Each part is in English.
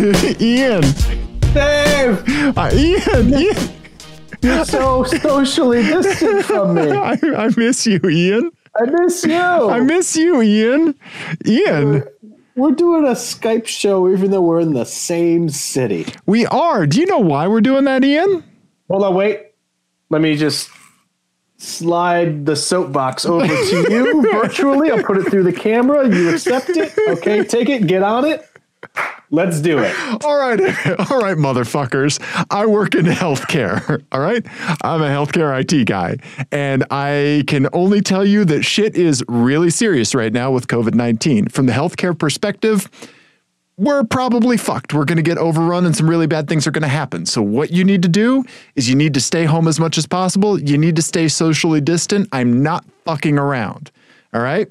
Ian. Dave! Ian. You're so socially distant from me. I miss you, Ian. I miss you. I miss you, Ian. Ian. We're doing a Skype show even though we're in the same city. We are. Do you know why we're doing that, Ian? Hold on, wait. Let me just slide the soapbox over to you virtually. I'll put it through the camera. You accept it. Okay, take it. Get on it. Let's do it. All right, motherfuckers. I work in healthcare. All right. I'm a healthcare IT guy. And I can only tell you that shit is really serious right now with COVID-19. From the healthcare perspective, we're probably fucked. We're going to get overrun and some really bad things are going to happen. So what you need to do is you need to stay home as much as possible. You need to stay socially distant. I'm not fucking around. All right.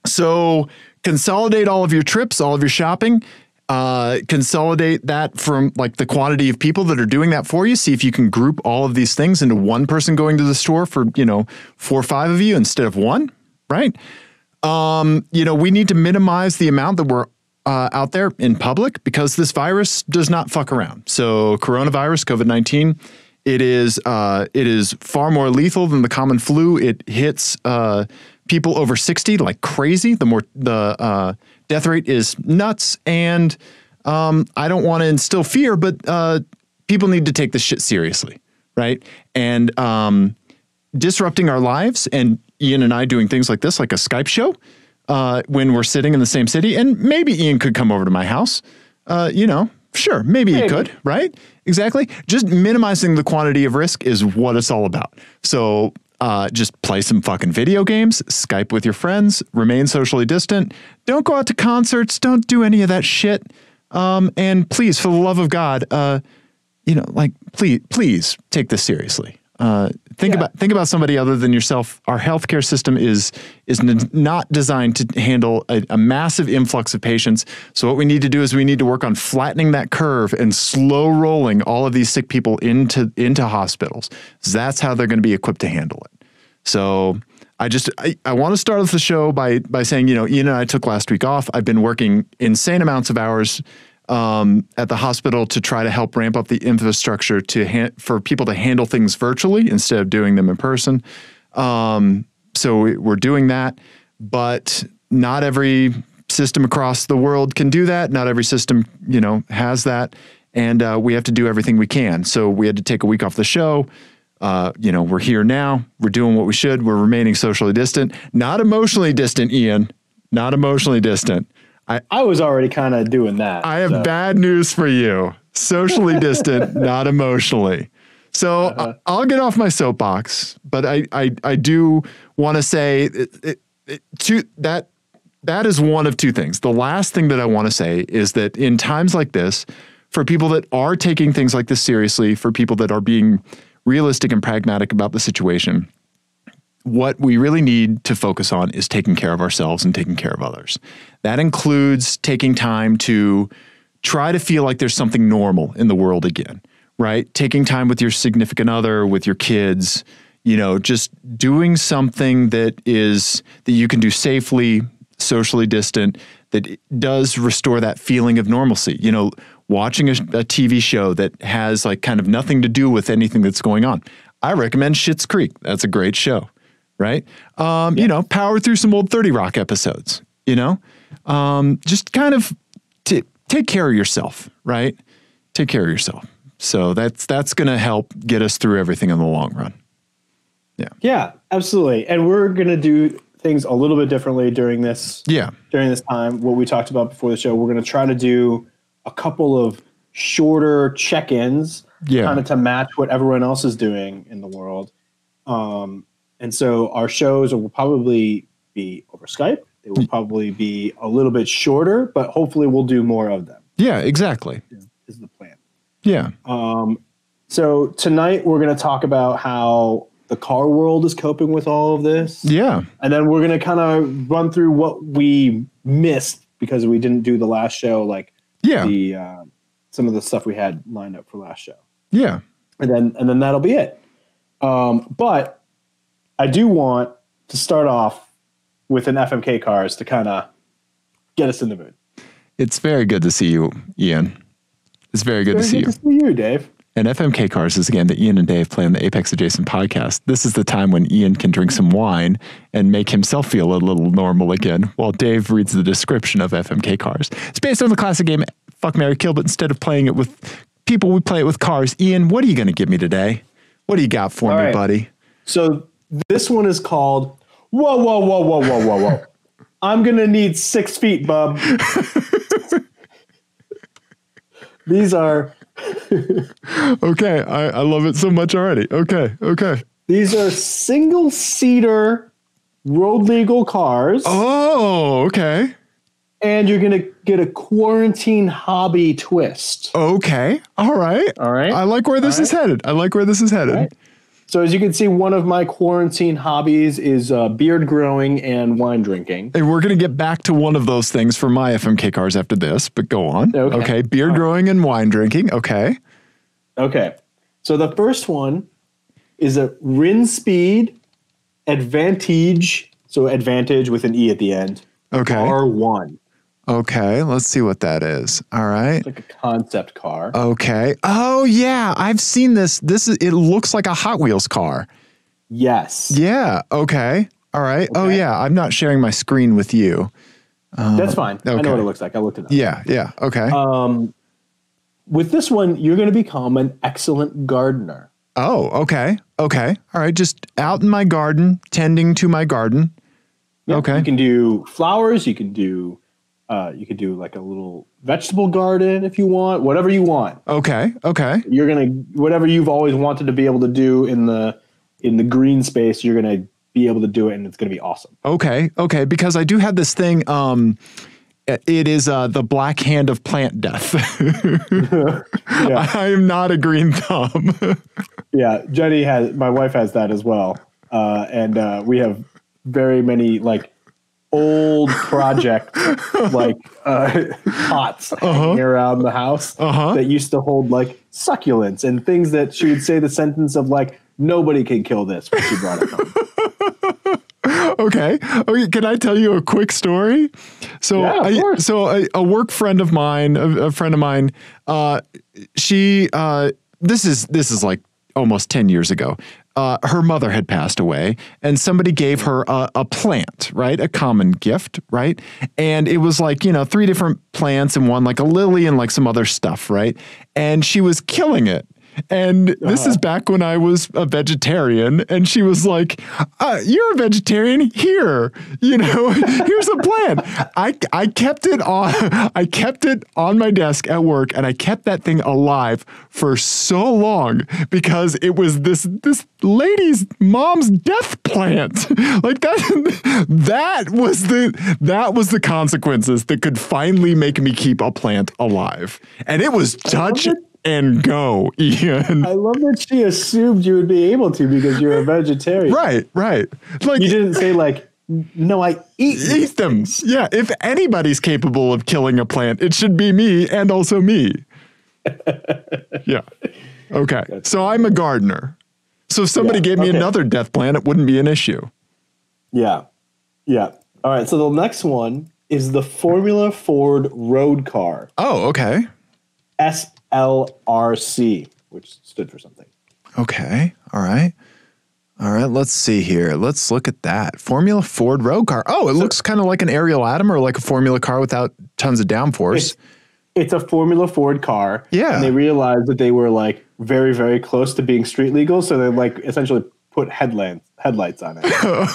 So consolidate all of your trips, all of your shopping. Consolidate that from like the quantity of people that are doing that for you. See if you can group all of these things into one person going to the store for, 4 or 5 of you instead of one. Right. We need to minimize the amount that we're out there in public because this virus does not fuck around. So coronavirus, COVID-19, it is far more lethal than the common flu. It hits people over 60 like crazy. The death rate is nuts. And I don't want to instill fear, but people need to take this shit seriously. Right. And disrupting our lives and Ian and I doing things like this, like a Skype show when we're sitting in the same city. And maybe Ian could come over to my house. Sure. Maybe he could. Right. Exactly. Just minimizing the quantity of risk is what it's all about. So just play some fucking video games, Skype with your friends, remain socially distant. Don't go out to concerts. Don't do any of that shit. And please, for the love of God, please take this seriously. Think about somebody other than yourself. Our healthcare system is not designed to handle a massive influx of patients. So what we need to do is we need to work on flattening that curve and slow rolling all of these sick people into hospitals. That's how they're going to be equipped to handle it. So I want to start off the show by saying, Ian and I took last week off. I've been working insane amounts of hours at the hospital to try to help ramp up the infrastructure for people to handle things virtually instead of doing them in person. So we're doing that, but not every system across the world can do that. Not every system, has that. And we have to do everything we can. So we had to take a week off the show. We're here now. We're doing what we should. We're remaining socially distant, not emotionally distant, Ian, not emotionally distant. I was already kind of doing that. I have bad news for you. Socially distant, not emotionally. So I'll get off my soapbox, but I do want to say that is one of two things. The last thing that I want to say is that in times like this, for people that are taking things like this seriously, for people that are being realistic and pragmatic about the situation, what we really need to focus on is taking care of ourselves and taking care of others. That includes taking time to try to feel like there's something normal in the world again, right? Taking time with your significant other, with your kids, just doing something that you can do safely, socially distant, that does restore that feeling of normalcy. Watching a TV show that has like kind of nothing to do with anything that's going on. I recommend Schitt's Creek. That's a great show. Right. Power through some old 30 Rock episodes, just kind of take care of yourself. Right. Take care of yourself. So that's going to help get us through everything in the long run. Yeah. Yeah, absolutely. And we're going to do things a little bit differently during this time. What we talked about before the show, we're going to try to do a couple of shorter check-ins kind of to match what everyone else is doing in the world. And so our shows will probably be over Skype. They will probably be a little bit shorter, but hopefully we'll do more of them. Yeah, exactly. Is the plan. Yeah. So tonight we're going to talk about how the car world is coping with all of this. Yeah. And then we're going to kind of run through what we missed because we didn't do the last show, like some of the stuff we had lined up for last show. Yeah. And then that'll be it. But I do want to start off with an FMK Cars to kind of get us in the mood. It's very good to see you, Ian. It's very good to see you. Good to see you, Dave. And FMK Cars is a game that Ian and Dave play on the Apex Adjacent podcast. This is the time when Ian can drink some wine and make himself feel a little normal again, while Dave reads the description of FMK Cars. It's based on the classic game Fuck, Marry, Kill, but instead of playing it with people, we play it with cars. Ian, what are you going to give me today? What do you got for me, buddy? So this one is called Whoa. I'm going to need 6 feet, bub. These are... Okay, I love it so much already. Okay. These are single-seater road legal cars. Oh, okay. And you're going to get a quarantine hobby twist. Okay. All right. I like where this is headed. Right. So as you can see, one of my quarantine hobbies is beard growing and wine drinking. And we're going to get back to one of those things for my FMK Cars after this, but go on. Okay. Beard growing and wine drinking. Okay. So the first one is a Rin Speed Advantage. So Advantage with an E at the end. Okay. R1. Okay. Let's see what that is. All right. It's like a concept car. Okay. Oh yeah. I've seen this. It looks like a Hot Wheels car. Yes. Yeah. Okay. All right. Okay. Oh yeah. I'm not sharing my screen with you. That's fine. Okay. I know what it looks like. I looked it up. Yeah. Okay. With this one, you're going to become an excellent gardener. Oh, okay. All right. Just out in my garden, tending to my garden. Yeah, okay. You can do flowers. You can do like a little vegetable garden if you want, whatever you want. Okay. You're going to, whatever you've always wanted to be able to do in the green space, you're going to be able to do it, and it's going to be awesome. Okay. Because I do have this thing, it is the black hand of plant death. I am not a green thumb. Yeah, my wife has that as well. And we have very many like old project like pots hanging around the house that used to hold like succulents and things that she would say the sentence of like, nobody can kill this when she brought it home. Okay. Can I tell you a quick story? So, a work friend of mine, she, this is like almost 10 years ago. Her mother had passed away, and somebody gave her a plant, right? A common gift, right? And it was like, 3 different plants and one like a lily and like some other stuff, right? And she was killing it. And this is back when I was a vegetarian, and she was like, you're a vegetarian here, here's a plant. I kept it on my desk at work, and I kept that thing alive for so long because it was this lady's mom's death plant. Like that was the consequences that could finally make me keep a plant alive. And it was touch and go, Ian. I love that she assumed you would be able to because you're a vegetarian. Right. Like, you didn't say like, no, I eat them. Yeah, if anybody's capable of killing a plant, it should be me and also me. Yeah. Okay. So I'm a gardener. So if somebody gave me another death plant, it wouldn't be an issue. Yeah. All right. So the next one is the Formula Ford road car. Oh, okay. SLRC, which stood for something. Okay. All right. Let's see here. Let's look at that. Formula Ford road car. Oh, it looks kind of like an Ariel Atom or like a Formula car without tons of downforce. It's a Formula Ford car. Yeah. And they realized that they were like very, very close to being street legal. So they like essentially put headlights on it.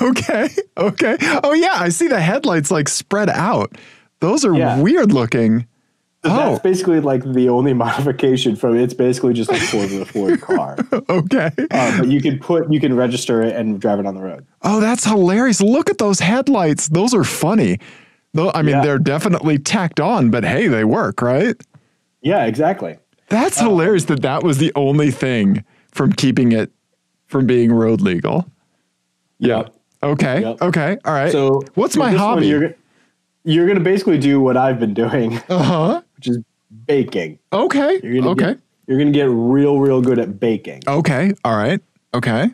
Okay. Oh yeah. I see the headlights like spread out. Those are weird looking. That's basically like the only modification from it. It's basically just like Formula Ford car. Okay. But you can register it and drive it on the road. Oh, that's hilarious. Look at those headlights. Those are funny. Though, I mean, they're definitely tacked on, but hey, they work, right? Yeah, exactly. That's hilarious that was the only thing from keeping it from being road legal. Yeah. Yep. Okay. Yep. Okay. All right. So what's my hobby? You're going to basically do what I've been doing, which is baking. Okay. You're going to get real good at baking. Okay. All right. Okay.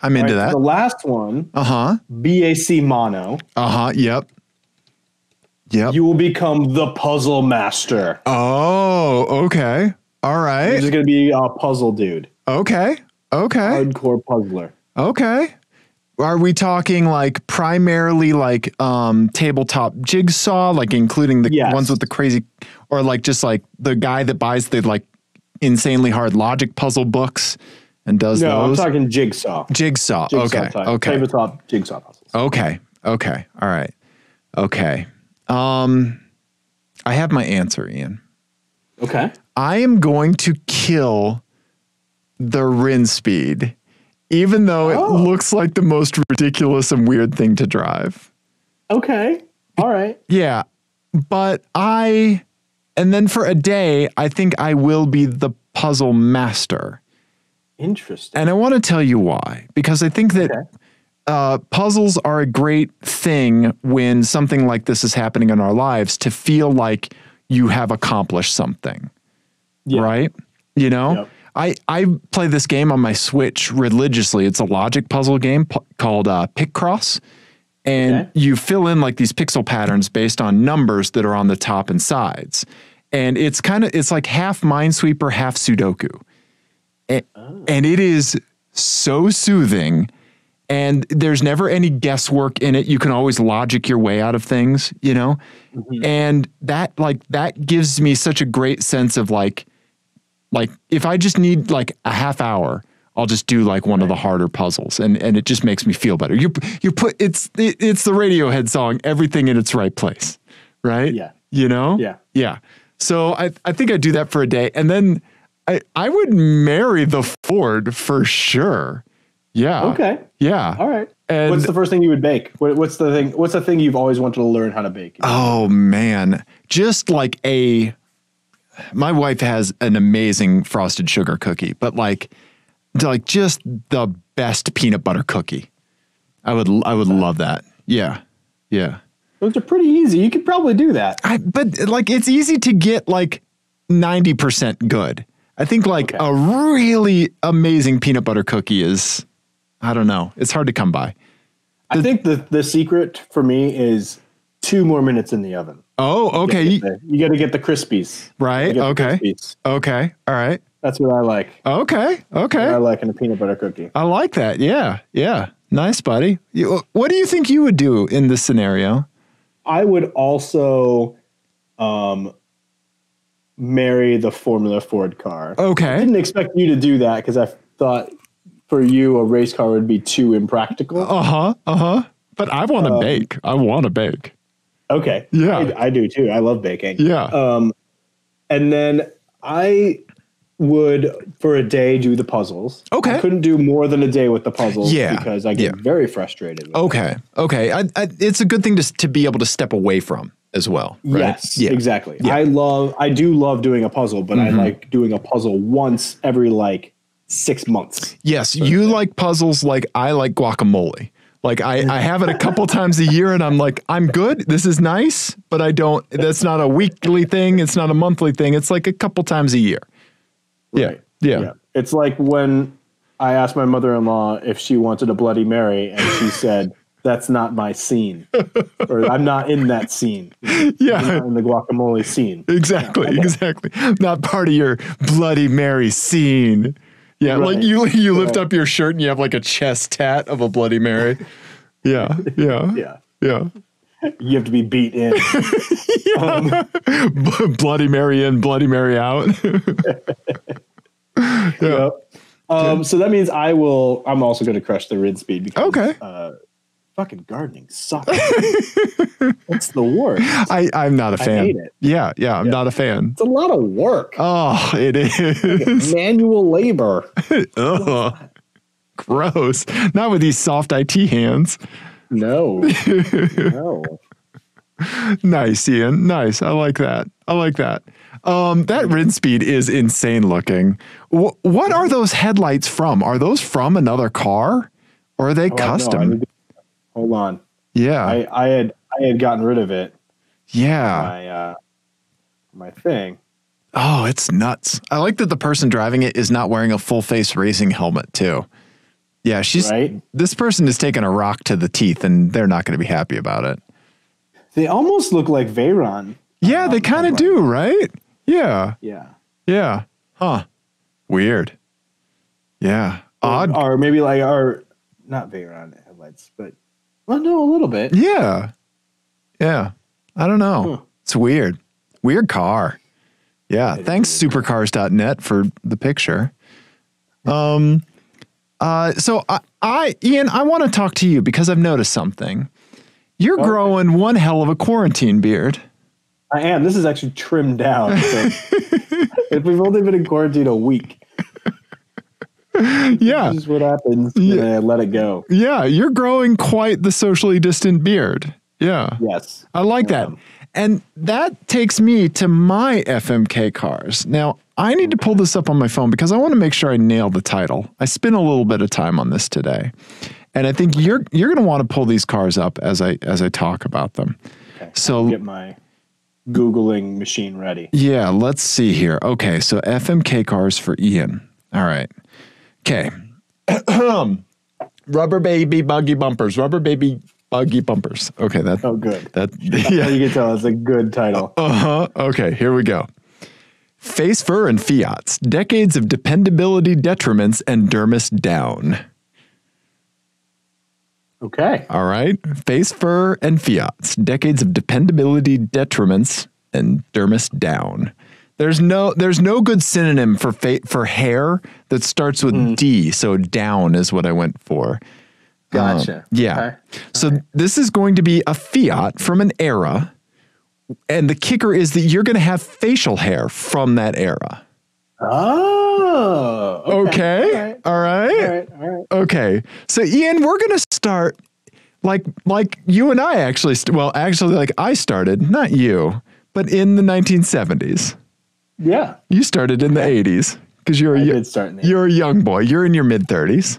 I'm into that. So the last one. BAC mono. Yep. Yep. You will become the puzzle master. Oh, okay. All right. You're just going to be a puzzle dude. Okay. Hardcore puzzler. Okay. Are we talking like primarily like tabletop jigsaw, like including the ones with the crazy, or like just like the guy that buys the like insanely hard logic puzzle books and does those? No, I'm talking jigsaw. Jigsaw. Okay. Tabletop jigsaw puzzles. Okay. All right. Okay. I have my answer, Ian. Okay. I am going to kill the Rin Speed, even though it looks like the most ridiculous and weird thing to drive. Okay. All right. Yeah. But and then for a day, I think I will be the puzzle master. Interesting. And I want to tell you why, because I think that puzzles are a great thing when something like this is happening in our lives, to feel like you have accomplished something. Yeah. Right? You know, yep. I play this game on my Switch religiously. It's a logic puzzle game called Picross. And you fill in like these pixel patterns based on numbers that are on the top and sides. And it's like half Minesweeper, half Sudoku. And it is so soothing. And there's never any guesswork in it. You can always logic your way out of things, you know? Mm-hmm. And that gives me such a great sense of like if I just need like a half hour, I'll just do like one of the harder puzzles, and it just makes me feel better. You put it's the Radiohead song, Everything in Its Right Place, right? Yeah. You know? Yeah. Yeah. So I think I'd do that for a day, and then I would marry the Ford for sure. Yeah. Okay. Yeah. All right. And what's the first thing you would bake? What's the thing you've always wanted to learn how to bake? Oh man, just like my wife has an amazing frosted sugar cookie, but like just the best peanut butter cookie. I would love that. Yeah. Yeah. Those are pretty easy. You could probably do that. But like, it's easy to get like 90% good. I think like a really amazing peanut butter cookie is, I don't know. It's hard to come by. I think the secret for me is 2 more minutes in the oven. Oh, okay. You got to get the crispies. Right. Okay. Okay. All right. That's what I like. Okay. Okay. What I like in a peanut butter cookie. I like that. Yeah. Yeah. Nice, buddy. What do you think you would do in this scenario? I would also marry the Formula Ford car. Okay. I didn't expect you to do that because I thought for you a race car would be too impractical. But I want to bake. I want to bake. Okay. Yeah. I do too. I love baking. Yeah. And then I would for a day do the puzzles. Okay. I couldn't do more than a day with the puzzles because I get very frustrated with it. Okay. It's a good thing to be able to step away from as well. Right? Yes, exactly. Yeah. I do love doing a puzzle, but I like doing a puzzle once every like 6 months. Yes. You like puzzles like I like guacamole. Like I have it a couple times a year and I'm like, I'm good. This is nice, but that's not a weekly thing. It's not a monthly thing. It's like a couple times a year. Right. Yeah. It's like when I asked my mother-in-law if she wanted a Bloody Mary and she said, that's not my scene, or I'm not in that scene. Yeah. I'm not in the guacamole scene. Exactly. Exactly. Not part of your Bloody Mary scene. Yeah, right. Like you lift up your shirt and you have like a chest tat of a Bloody Mary. Yeah. You have to be beat in. Bloody Mary in, Bloody Mary out. So that means I'm also going to crush the Rid Speed because fucking gardening sucks. It's the worst. I'm not a fan. I hate it. Yeah, I'm not a fan. It's a lot of work. Oh, it is. Manual labor. Ugh. Gross. Not with these soft IT hands. No. Nice, Ian. Nice. I like that. That Rid Speed is insane looking. What are those headlights from? Are those from another car? Or are they custom? Hold on. Yeah. I had gotten rid of it. Yeah. My thing. Oh, it's nuts. I like that the person driving it is not wearing a full face racing helmet too. Yeah, this person is taking a rock to the teeth and they're not going to be happy about it. They almost look like Veyron. Yeah, they kind of do, right? Yeah. Yeah. Yeah. Huh. Weird. Yeah. Odd. Or maybe like not Veyron headlights, but well, no, a little bit. Yeah. Yeah. I don't know. Huh. It's weird. Weird car. Yeah. Thanks, supercars.net, for the picture. So Ian, I want to talk to you because I've noticed something. You're growing one hell of a quarantine beard. I am. This is actually trimmed down. So if we've only been in quarantine a week. Yeah. This is what happens when I let it go. Yeah. You're growing quite the socially distant beard. Yeah. Yes. I like that. And that takes me to my FMK cars. Now, I need to pull this up on my phone because I want to make sure I nail the title. I spent a little bit of time on this today. And I think you're going to want to pull these cars up as I talk about them. Okay. So I'll get my Googling machine ready. Yeah, let's see here. Okay, so FMK cars for Ian. All right. Okay. Rubber baby buggy bumpers. Rubber baby buggy bumpers. Okay, good. Yeah, you can tell it's a good title. Okay, here we go. Face fur and Fiats. Decades of dependability detriments and dermis down. Okay. All right. Face fur and Fiats. Decades of dependability detriments and dermis down. There's no good synonym for hair that starts with D. So down is what I went for. Gotcha. Yeah. Okay. So this is going to be a Fiat from an era. And the kicker is that you're going to have facial hair from that era. Oh, okay. All right. Okay. So Ian, we're going to start like you and I actually, like I started, not you, but in the 1970s. Yeah. You started in the 80s because you're a young boy. You're in your mid-30s.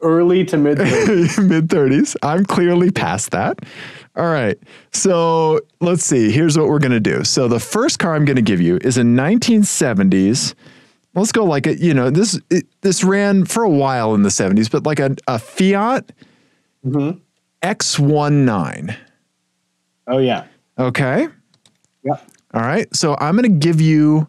Early to mid-30s. Mid-30s. I'm clearly past that. All right. So let's see. Here's what we're going to do. So the first car I'm going to give you is a 1970s. Let's go like this ran for a while in the 70s, but like a Fiat X19. Oh, yeah. Okay. Yeah. All right. So I'm going to give you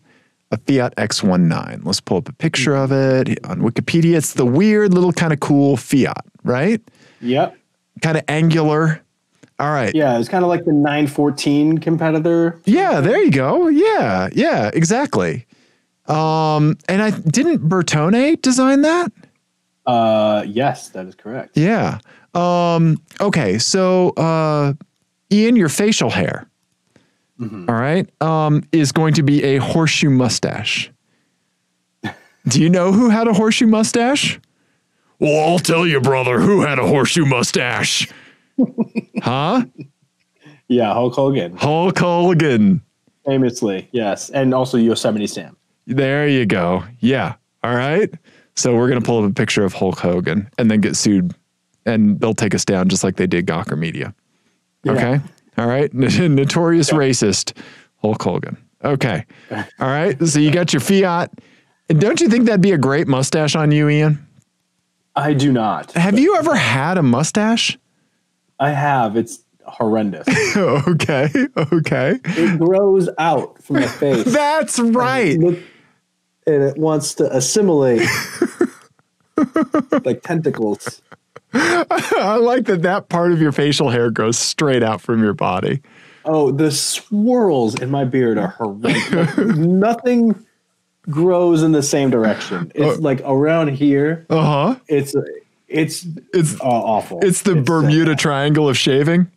a Fiat X19. Let's pull up a picture of it on Wikipedia. It's the weird little kind of cool Fiat, right? Yep. Kind of angular. All right. Yeah, it's kind of like the 914 competitor. Yeah, there you go. Yeah, exactly. And didn't Bertone design that? Yes, that is correct. Yeah. Okay, so Ian, your facial hair, all right, is going to be a horseshoe mustache. Do you know who had a horseshoe mustache? Well, I'll tell you, brother, who had a horseshoe mustache. Huh? Yeah, Hulk Hogan. Hulk Hogan. Famously, yes. And also Yosemite Sam. There you go. Yeah. All right. So we're going to pull up a picture of Hulk Hogan and then get sued, and they'll take us down just like they did Gawker Media. Yeah. Okay. All right. Notorious racist Hulk Hogan. Okay. All right. So you got your Fiat. And don't you think that'd be a great mustache on you, Ian? I do not. Have you ever had a mustache? I have. It's horrendous. Okay. It grows out from the face. That's right. And it wants to assimilate like tentacles. I like that part of your facial hair grows straight out from your body. Oh, the swirls in my beard are horrendous. Nothing grows in the same direction. It's like around here. It's awful. It's the Bermuda Triangle of shaving.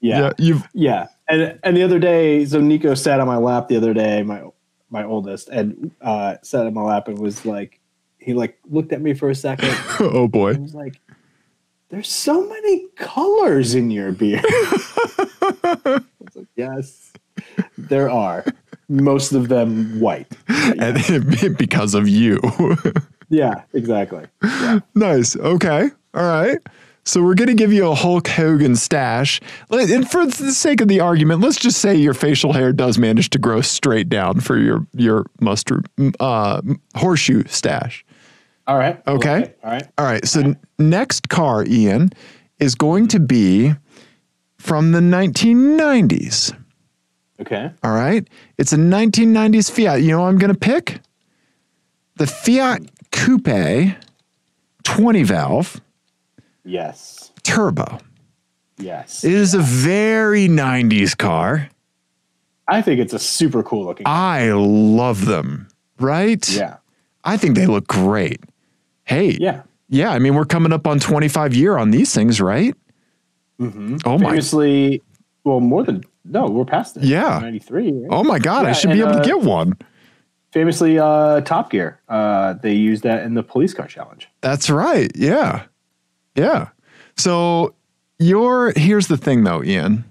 Yeah. And the other day, so Nico sat on my lap the other day, my oldest, and sat on my lap and was like, he looked at me for a second. Oh boy. I was like, there's so many colors in your beard. I was like, yes, there are. Most of them white. And because of you. Yeah, exactly. Yeah. Nice. Okay. All right. So we're going to give you a Hulk Hogan stash. And for the sake of the argument, let's just say your facial hair does manage to grow straight down for your horseshoe stash. All right. Okay. All right. All right. So next car, Ian, is going to be from the 1990s. Okay. All right. It's a 1990s Fiat. You know what I'm going to pick? The Fiat Coupe 20 valve. Yes. Turbo. Yes. It is a very 90s car. I think it's a super cool looking car. I love them. Right? Yeah. I think they look great. Hey. Yeah. Yeah. I mean, we're coming up on 25 year on these things, right? Mm-hmm. Oh, famously, well, more than, no, we're past it. Yeah. 93. Right? Oh, my God. Yeah, I should be able to get one. Famously, Top Gear. They used that in the police car challenge. That's right. Yeah. Yeah. So here's the thing, though, Ian.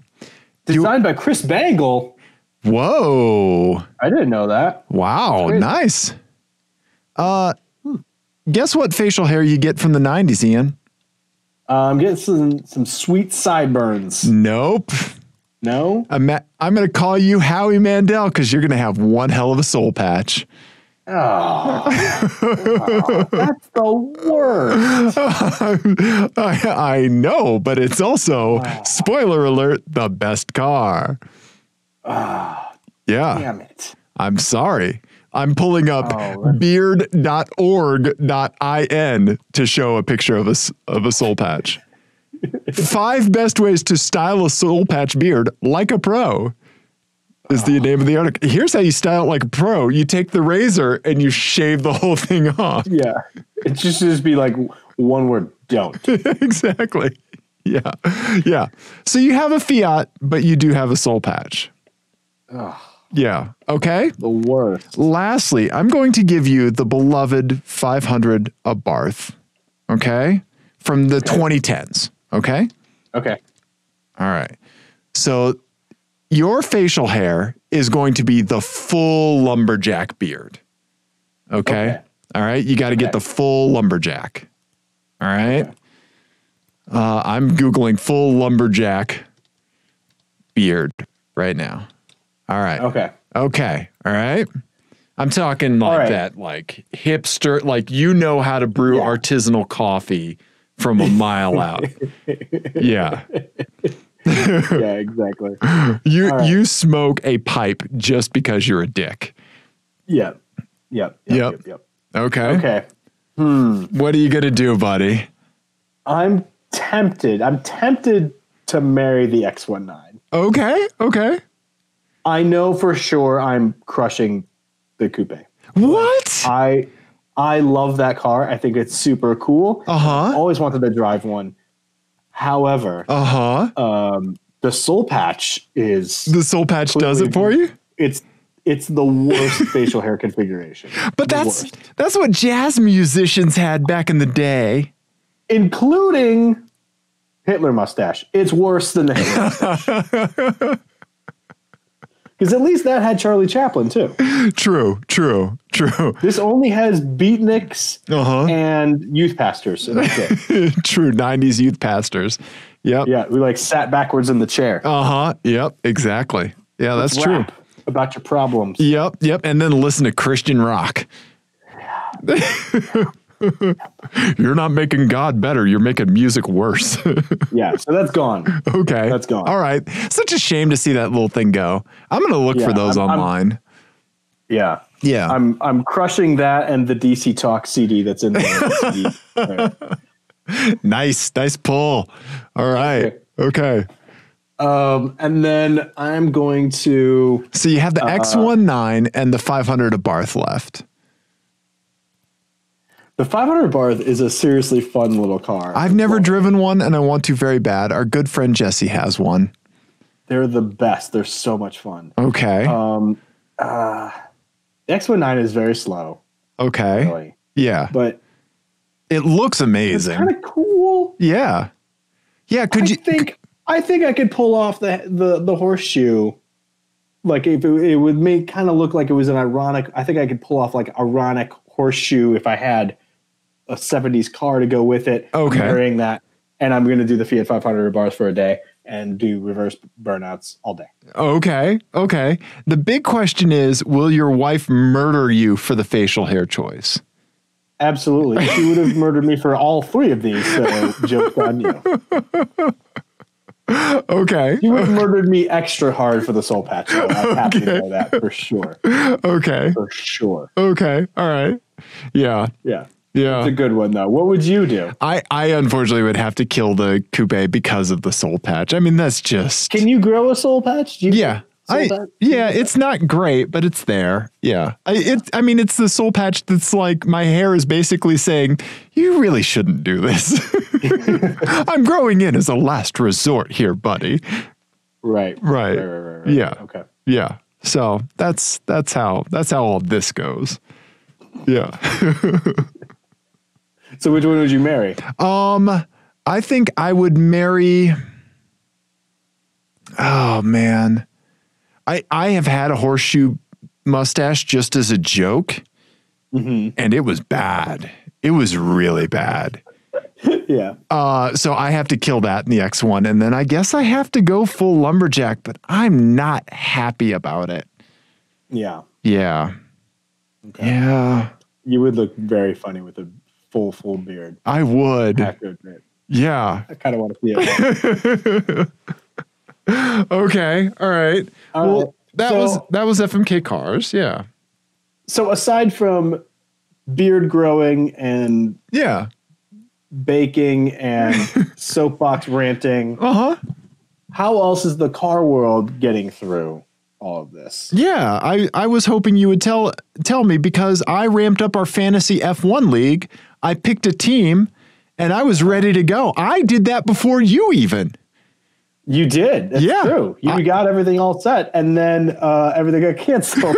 Designed by Chris Bangle. Whoa. I didn't know that. Wow. Nice. Guess what facial hair you get from the 90s, Ian? I'm getting some sweet sideburns. Nope. No? I'm going to call you Howie Mandel because you're going to have one hell of a soul patch. Oh, that's the worst. I know, but it's also, spoiler alert, the best car. Yeah. Damn it. I'm sorry. I'm pulling up beard.org.in to show a picture of a soul patch. 5 best ways to style a soul patch beard like a pro is the name of the article. Here's how you style it like a pro. You take the razor and you shave the whole thing off. Yeah. It just be like one word, don't. Exactly. Yeah. Yeah. So you have a Fiat, but you do have a soul patch. Yeah. Okay. The worst. Lastly, I'm going to give you the beloved 500 Abarth. Okay. From the 2010s. Okay. Okay. All right. So your facial hair is going to be the full lumberjack beard. Okay. All right. You got to get the full lumberjack. All right. Okay. I'm Googling full lumberjack beard right now. All right. Okay. Okay. All right. I'm talking like that, like hipster, like you know how to brew artisanal coffee from a mile out. Yeah. Yeah, exactly. You smoke a pipe just because you're a dick. Yep. Okay. Okay. What are you going to do, buddy? I'm tempted to marry the X19. Okay. I know for sure I'm crushing the coupe. What? I love that car. I think it's super cool. Always wanted to drive one. However, the soul patch is the soul patch does it for you. It's the worst facial hair configuration. But that's what jazz musicians had back in the day, including Hitler mustache. It's worse than the Hitler mustache. Because at least that had Charlie Chaplin too. True. This only has beatniks and youth pastors. And that's it. True, 90s youth pastors. Yep. Yeah, we like sat backwards in the chair. Yep, exactly. Yeah, that's true. About your problems. Yep. And then listen to Christian rock. You're not making God better. You're making music worse. Yeah, so that's gone. Okay. That's gone. All right. Such a shame to see that little thing go. I'm going to look for those online. Yeah. I'm crushing that and the DC Talk CD that's in there. Nice pull. All right. Okay. And then I'm going to. So you have the X19 and the 500 Abarth left. The 500 Abarth is a seriously fun little car. I've never driven one, and I want to very bad. Our good friend Jesse has one. They're the best. They're so much fun. Okay. The X19 is very slow. Okay. Really. Yeah. But it looks amazing. It's kind of cool. Yeah. Yeah. I think I could pull off the horseshoe. Like if it would make kind of look like it was an ironic. I think I could pull off like ironic horseshoe if I had a 70s car to go with it. Okay. Carrying that. And I'm going to do the Fiat 500 bars for a day and do reverse burnouts all day. Okay. The big question is, will your wife murder you for the facial hair choice? Absolutely. She would have murdered me for all 3 of these. So joke's on you. Okay. You would have murdered me extra hard for the soul patch. So I'm happy to know that for sure. Okay. For sure. Okay. All right. Yeah. Yeah. Yeah. It's a good one, though. What would you do? I unfortunately would have to kill the coupe because of the soul patch. I mean, that's just. Can you grow a soul patch? Yeah. It's not great, but it's there. Yeah. It's the soul patch that's like my hair is basically saying, you really shouldn't do this. I'm growing in as a last resort here, buddy. Right. Yeah. Okay. Yeah. So that's how all this goes. Yeah. So which one would you marry? I think I would marry. Oh man. I have had a horseshoe mustache just as a joke, and it was bad. It was really bad. Yeah. So I have to kill that in the X1, and then I guess I have to go full lumberjack, but I'm not happy about it. Yeah. Yeah. Okay. Yeah. You would look very funny with a full beard. I would. I have to admit. Yeah. I kind of want to see it. Okay. All right. Well, that was FMK Cars. Yeah. So aside from beard growing and baking and soapbox ranting, how else is the car world getting through all of this? Yeah, I was hoping you would tell me, because I ramped up our fantasy F1 league. I picked a team and I was ready to go. I did that before you even. You did. That's true. You got everything all set, and then everything got canceled.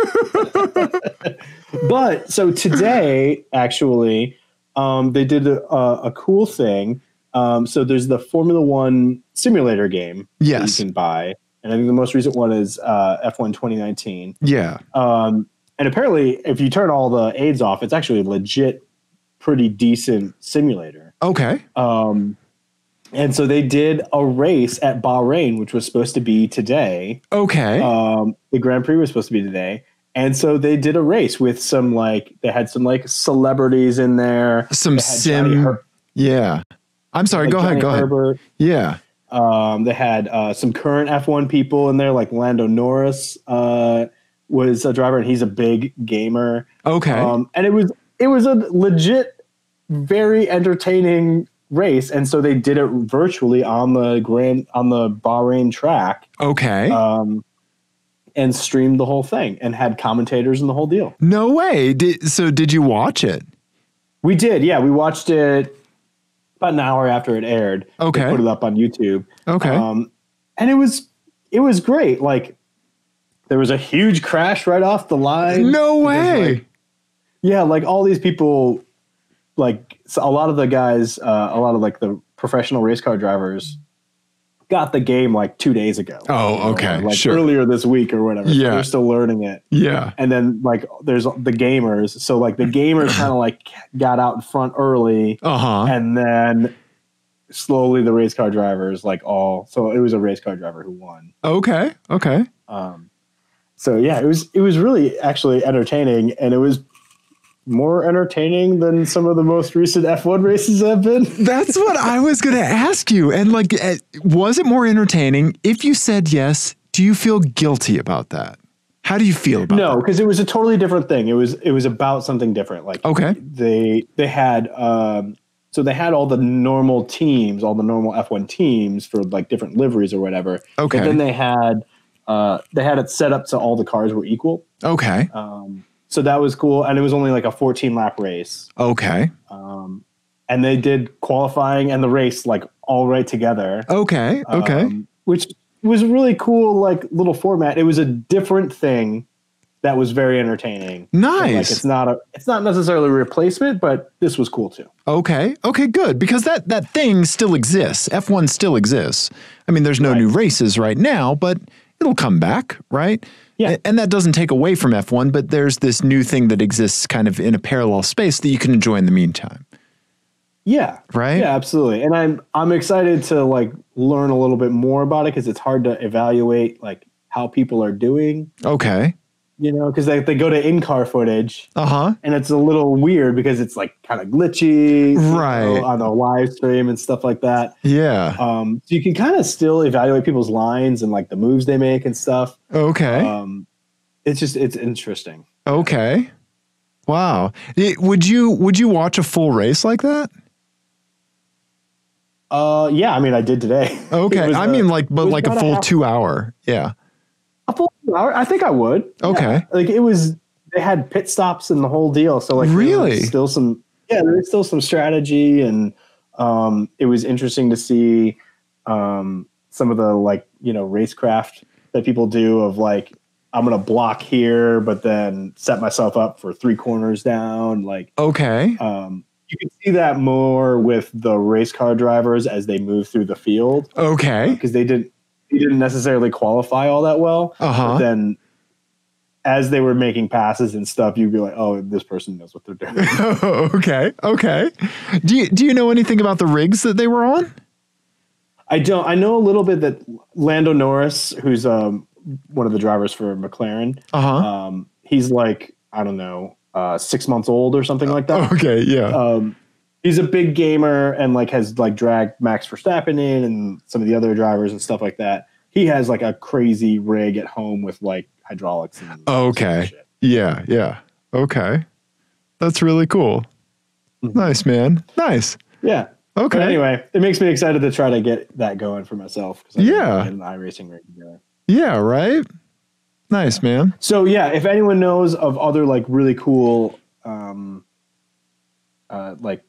But so today, actually, they did a cool thing. So there's the Formula One simulator game that you can buy. And I think the most recent one is F1 2019. Yeah. And apparently, if you turn all the aids off, it's actually a legit, pretty decent simulator. Okay. And so they did a race at Bahrain, which was supposed to be today. Okay. The Grand Prix was supposed to be today. And so they did a race with they had some celebrities in there. Some yeah. I'm sorry. Go ahead. Herbert. Yeah. They had some current F1 people in there, like Lando Norris was a driver, and he's a big gamer. Okay. And it was a legit, very entertaining race, and so they did it virtually on the Bahrain track. Okay. And streamed the whole thing and had commentators and the whole deal. No way. Did you watch it? We did. Yeah, we watched it about an hour after it aired. Okay. They put it up on YouTube. Okay. And it was great. Like, there was a huge crash right off the line. No way. Like all these people, so a lot of the guys, a lot of the professional race car drivers got the game 2 days ago. Oh, okay. Sure. Earlier this week or whatever. Yeah. So they're still learning it. Yeah. And then there's the gamers. So the gamers kind of got out in front early. And then slowly the race car drivers so it was a race car driver who won. Okay. Okay. So yeah, it was really actually entertaining, and it was more entertaining than some of the most recent F1 races have been. That's what I was going to ask you. And was it more entertaining? If you said yes, do you feel guilty about that? How do you feel about that? No, because it was a totally different thing. It was about something different. Okay. They had so they had all the normal teams, all the normal F1 teams for different liveries or whatever. Okay. But then they had it set up so all the cars were equal. Okay. So that was cool, and it was only a 14-lap race. Okay. And they did qualifying and the race all right together. Okay. Okay. Which was really cool, little format. It was a different thing that was very entertaining. Nice. It's not necessarily a replacement, but this was cool too. Okay. Okay. Good, because that thing still exists. F1 still exists. I mean, there's no new races right now, but it'll come back, right? Yeah. And that doesn't take away from F1, but there's this new thing that exists kind of in a parallel space that you can enjoy in the meantime. Yeah. Right? Yeah, absolutely. And I'm excited to learn a little bit more about it, because it's hard to evaluate how people are doing. Okay. because they go to in-car footage. Uh-huh. And it's a little weird because it's like kind of glitchy on the live stream and stuff like that. Yeah. So you can kind of still evaluate people's lines and like the moves they make and stuff. Okay. It's interesting. Okay. Wow. Would you watch a full race like that? Yeah, I mean, I did today. Okay. I mean, like a full 2 hour. Yeah. A full 2 hour? I think I would. Okay. Yeah. They had pit stops and the whole deal. So like, really, there's still some strategy, and it was interesting to see some of the racecraft that people do of like, I'm going to block here, but then set myself up for 3 corners down. Like, okay. You can see that more with the race car drivers as they move through the field. Okay. Because they didn't necessarily qualify all that well. Uh-huh. But then as they were making passes and stuff, you'd be like, oh, this person knows what they're doing. Okay. Okay. Do you know anything about the rigs that they were on? I don't. I know a little bit that Lando Norris, who's one of the drivers for McLaren, he's like, I don't know, 6 months old or something like that. Okay, yeah. He's a big gamer and like has like dragged Max Verstappen in and some of the other drivers and stuff like that. He has like a crazy rig at home with like hydraulics. And okay. Shit. Yeah, yeah. Okay. That's really cool. Mm-hmm. Nice, man. Nice. Yeah. Okay. But anyway, it makes me excited to try to get that going for myself. Yeah. Get an iRacing rig together. Yeah, right? Nice, man. So yeah, if anyone knows of other like really cool like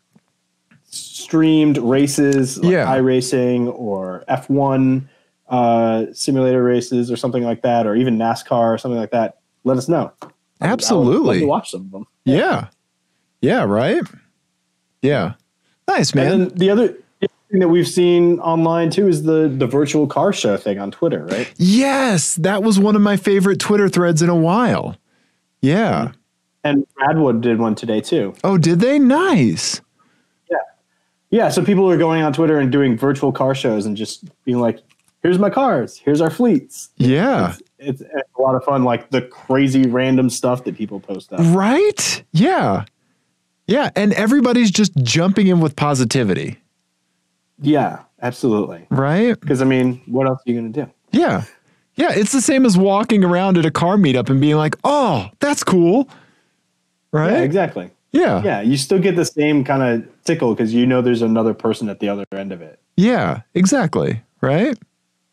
streamed races, like iRacing or F1 simulator races or something like that, or even NASCAR or something like that, let us know. Absolutely. I would love to watch some of them. Yeah. Yeah, right? Yeah. Nice, man. And then the other thing that we've seen online too is the virtual car show thing on Twitter, right? Yes, that was one of my favorite Twitter threads in a while. Yeah. And Radwood did one today too. Oh, did they? Nice. Yeah. Yeah, so people are going on Twitter and doing virtual car shows and just being like, here's my cars, here's our fleets. Yeah. It's a lot of fun, like the crazy random stuff that people post up. Right? Yeah. Yeah, and everybody's just jumping in with positivity. Yeah, absolutely. Right? Because, I mean, what else are you going to do? Yeah. Yeah, it's the same as walking around at a car meetup and being like, oh, that's cool. Right? Yeah, exactly. Yeah. Yeah, you still get the same kind of tickle because you know there's another person at the other end of it. Yeah, exactly. Right?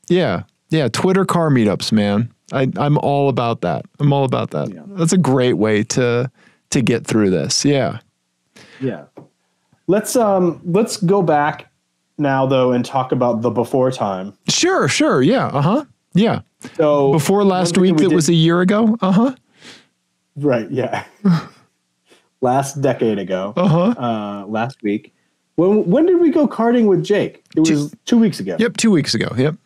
Yeah. Yeah, Twitter car meetups, man. I'm all about that. I'm all about that. Yeah. That's a great way to get through this. Yeah. Yeah. Let's go back now though and talk about the before time. Sure. Yeah. Uh-huh. Yeah. So before last week that was a year ago. Uh-huh. Right, yeah. Last decade ago. Uh-huh. Last week. When did we go karting with Jake? It was 2 weeks ago. Yep, 2 weeks ago. Yep.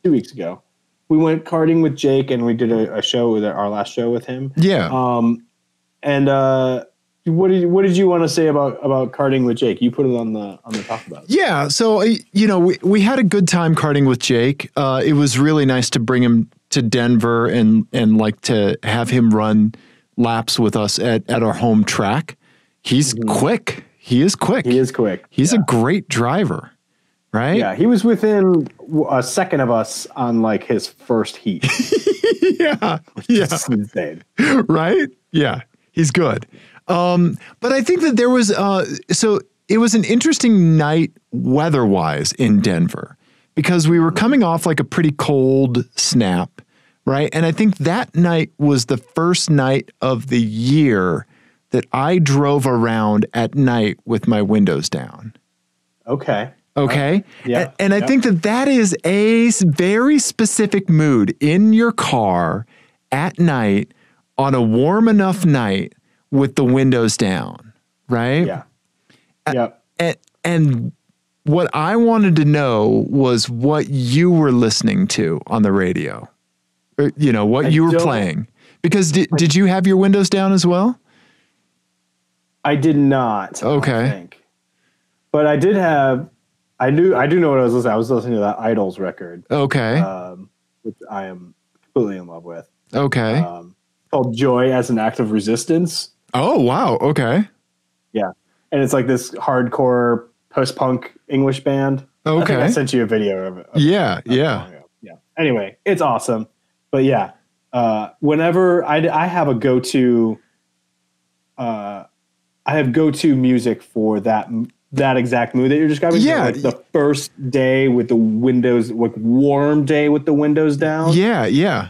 2 weeks ago. We went karting with Jake and we did a show with our last show with him. Yeah. What did you want to say about karting with Jake? You put it on the talk about it. Yeah. So, we had a good time karting with Jake. It was really nice to bring him to Denver and like to have him run laps with us at our home track. He's quick. He is quick. He is quick. He's a great driver. Right? Yeah. He was within a second of us on like his first heat. Yeah. It's insane. Right? Yeah. He's good. But I think that there was, so it was an interesting night weather-wise in Denver because we were coming off like a pretty cold snap, right? And I think that night was the first night of the year that I drove around at night with my windows down. Okay. Okay. Yeah. And I think that is a very specific mood in your car at night on a warm enough night with the windows down, right? Yeah. Yeah. And what I wanted to know was what you were listening to on the radio, or, what you were playing. Because did you have your windows down as well? I did not. Okay. I think. But I did have. I do know what I was listening. I was listening to that Idols record. Okay. Which I am completely in love with. Okay. called Joy as an Act of Resistance. Oh, wow. Okay. Yeah. And it's like this hardcore post-punk English band. Okay. I think I sent you a video of it. Yeah. Yeah. Anyway, it's awesome. But yeah, whenever I have a go-to, I have go-to music for that exact mood that you're describing. Yeah. Like the first day with the windows, like warm day with the windows down. Yeah. Yeah.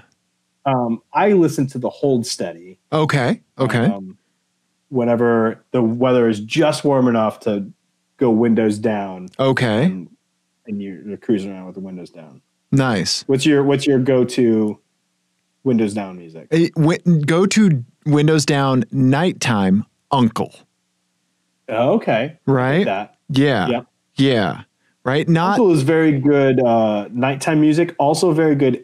I listen to the Hold Steady. Okay. Okay. Whenever the weather is just warm enough to go windows down. Okay. And you're cruising around with the windows down. Nice. What's your go-to windows down music? Go to windows down nighttime Uncle. Oh, okay. Right. That. Yeah. Yep. Yeah. Right. Uncle is very good nighttime music. Also very good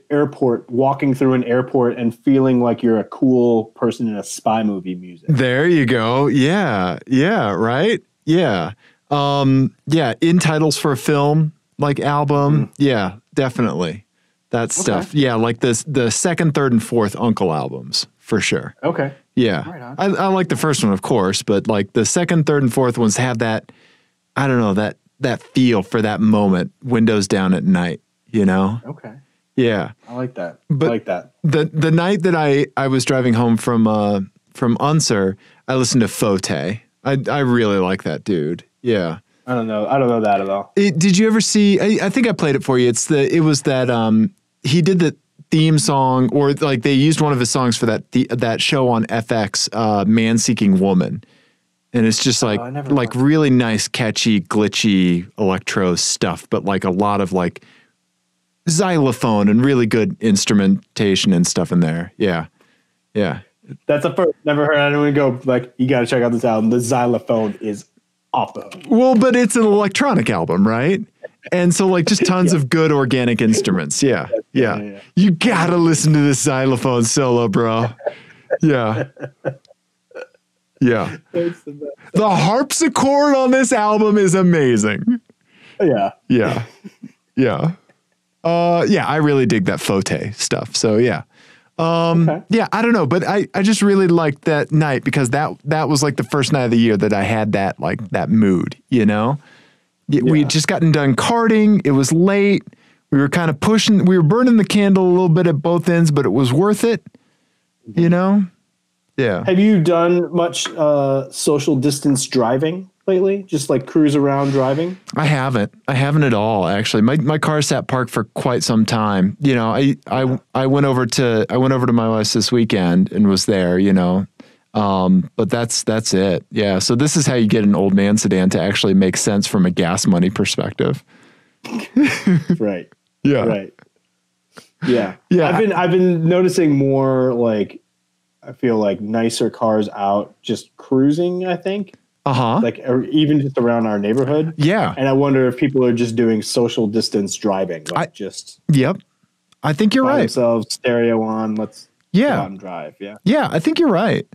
walking through an airport and feeling like you're a cool person in a spy movie music. There you go. Yeah. Yeah. Right. Yeah. Yeah. In titles for a film, like album. Mm. Yeah, definitely. That stuff. Yeah. Like the second, third, and fourth Uncle albums for sure. Okay. Yeah. Right on. I like the first one, of course, but like the second, third, and fourth ones have that, I don't know, that feel for that moment, windows down at night, you know? Okay. Yeah. I like that. But I like that. The night that I was driving home from Unser, I listened to Fote. I really like that dude. Yeah. I don't know that at all. Did you ever see, I think I played it for you. It was that he did the theme song, or like they used one of his songs for that show on FX, Man Seeking Woman. And it's just like really nice, catchy, glitchy electro stuff, but like a lot of like xylophone and really good instrumentation and stuff in there. Yeah. Yeah. That's the first. Never heard anyone go like, you got to check out this album. The xylophone is awesome. Well, but it's an electronic album, right? And so like just tons of good organic instruments. Yeah. Yeah. You got to listen to this xylophone solo, bro. Yeah. Yeah. The harpsichord on this album is amazing. Yeah. Yeah. Yeah. Yeah, I really dig that Fote stuff. So yeah. Yeah, I don't know, but I just really liked that night because that was like the first night of the year that I had that mood, you know? We had just gotten done karting. It was late. We were kind of we were burning the candle a little bit at both ends, but it was worth it, you know? Yeah. Have you done much social distance driving lately? Just like cruise around driving? I haven't at all, actually. My car sat parked for quite some time. You know, I went over to my wife's this weekend and was there, you know. But that's it. Yeah. So this is how you get an old man sedan to actually make sense from a gas money perspective. Right. Yeah. Right. Yeah. Yeah. I've been noticing more like, I feel like nicer cars out just cruising, I think. Like or even just around our neighborhood. Yeah. And I wonder if people are just doing social distance driving. Like Yep. I think you're right. Themselves, stereo on, let's go out and drive. Yeah. Yeah, I think you're right.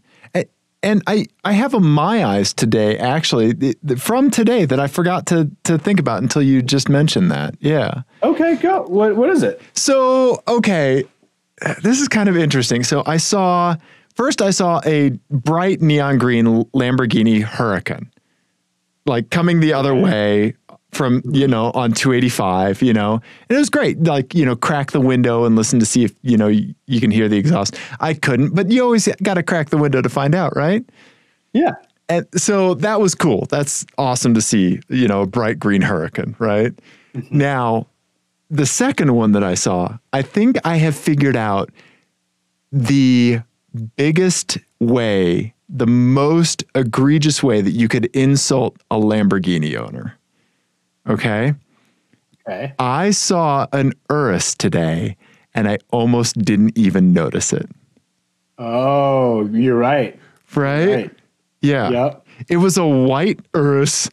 And I have a my eyes today, actually, from today that I forgot to think about until you just mentioned that. Yeah. Okay, go. What is it? So, okay, this is kind of interesting. So I saw a bright neon green Lamborghini Huracan, like coming the other way from, you know, on 285, you know, and it was great. Like, you know, crack the window and listen to see if, you know, you can hear the exhaust. I couldn't, but you always got to crack the window to find out, right? Yeah. And so that was cool. That's awesome to see, you know, a bright green Huracan, right? Mm-hmm. Now, the second one that I saw, I think I have figured out the biggest way, the most egregious way that you could insult a Lamborghini owner. Okay. I saw an Urus today and I almost didn't even notice it. Oh, you're right. Right? Yeah. Yep. It was a white Urus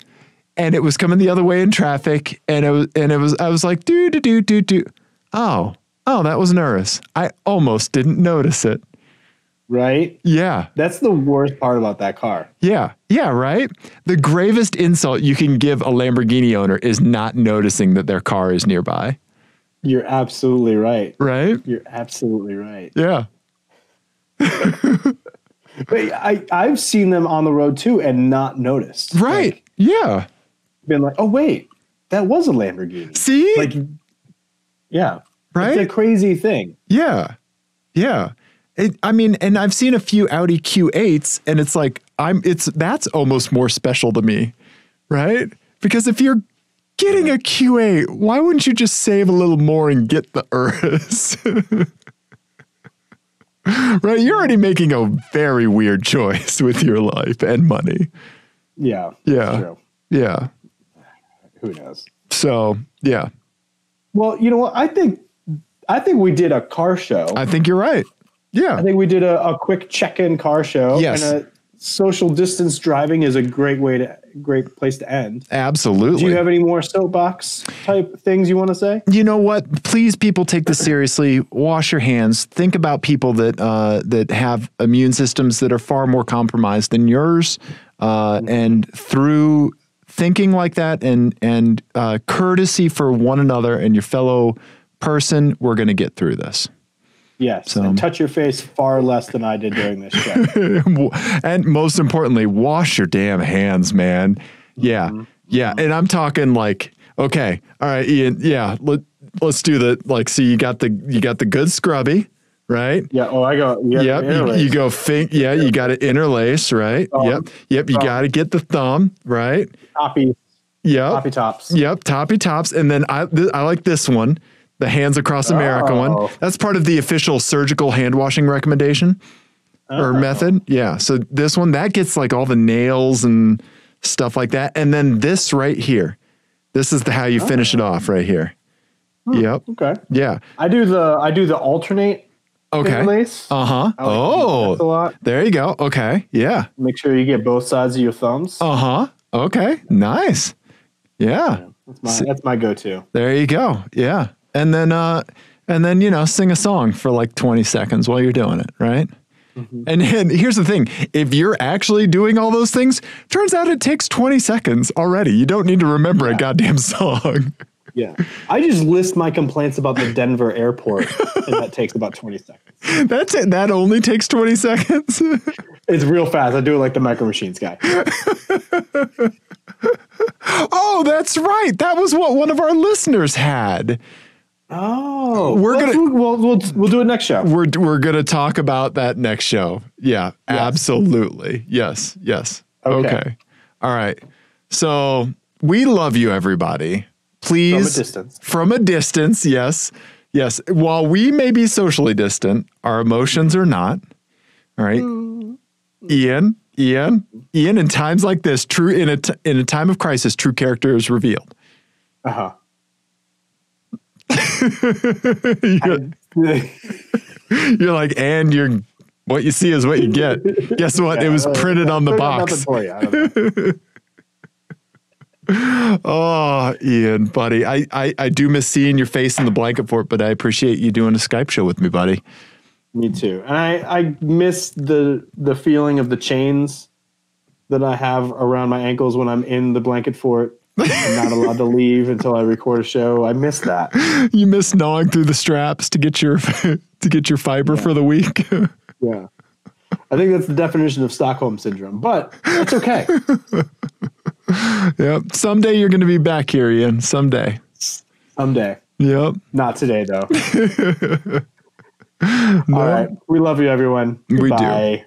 and it was coming the other way in traffic and I was like, do. Oh, that was an Urus. I almost didn't notice it. Right? Yeah. That's the worst part about that car. Yeah. Yeah, right? The gravest insult you can give a Lamborghini owner is not noticing that their car is nearby. You're absolutely right. Right? You're absolutely right. Yeah. But I've seen them on the road too and not noticed. Right. Like, yeah. Been like, oh wait, that was a Lamborghini. See? Like, yeah. Right. It's a crazy thing. Yeah. Yeah. I mean, and I've seen a few Audi Q8s, and it's like that's almost more special to me, right? Because if you're getting a Q8, why wouldn't you just save a little more and get the Urus? Right? You're already making a very weird choice with your life and money. Yeah. Yeah. True. Yeah. Who knows? So, yeah. Well, you know what? I think we did a car show. I think you're right. Yeah. I think we did a quick check-in car show. Yes. And social distance driving is a great place to end. Absolutely. Do you have any more soapbox type things you want to say? You know what? Please, people, take this seriously. Wash your hands. Think about people that have immune systems that are far more compromised than yours. And through thinking like that and courtesy for one another and your fellow person, we're going to get through this. Yes, so, and touch your face far less than I did during this show. And most importantly, wash your damn hands, man. Yeah, yeah. And I'm talking like, okay, all right, Ian. Yeah, let's do the like. So you got the good scrubby, right? Yeah. Oh, I go. Yep. You go think. Yeah, you got to interlace, right? Yep. You got to get the thumb, right? Toppy. Yep. Toppy tops. Yep. Toppy tops. And then I like this one. The Hands Across America one. That's part of the official surgical hand washing recommendation or method. Yeah. So this one, that gets like all the nails and stuff like that. And then this right here, this is how you finish it off right here. Yep. Okay. Yeah. I do the alternate. Okay. Interlace. Like a lot. There you go. Okay. Yeah. Make sure you get both sides of your thumbs. Okay. Nice. Yeah. That's my go-to. There you go. Yeah. And then, sing a song for like 20 seconds while you're doing it, right? Mm-hmm. And here's the thing. If you're actually doing all those things, turns out it takes 20 seconds already. You don't need to remember a goddamn song. Yeah. I just list my complaints about the Denver airport, and that takes about 20 seconds. That's it. That only takes 20 seconds? It's real fast. I do it like the Micro Machines guy. Oh, that's right. That was what one of our listeners had. Oh, we'll do it next show. We're gonna talk about that next show. Yeah, yes. Absolutely. Yes. Okay. All right. So we love you, everybody. Please, from a distance. Yes. While we may be socially distant, our emotions are not. All right, Ian. In times like this, in a time of crisis, true character is revealed. You're like, and what you see is what you get. Guess what? It was printed on the box. Oh, Ian, buddy. I do miss seeing your face in the blanket fort, but I appreciate you doing a Skype show with me, buddy. Me too. And I miss the feeling of the chains that I have around my ankles when I'm in the blanket fort. I'm not allowed to leave until I record a show. I miss that. You miss gnawing through the straps to get your fiber for the week. Yeah. I think that's the definition of Stockholm syndrome, but that's okay. Yep. Someday you're going to be back here, Ian. Someday. Yep. Not today, though. All right. We love you, everyone. Goodbye. We do.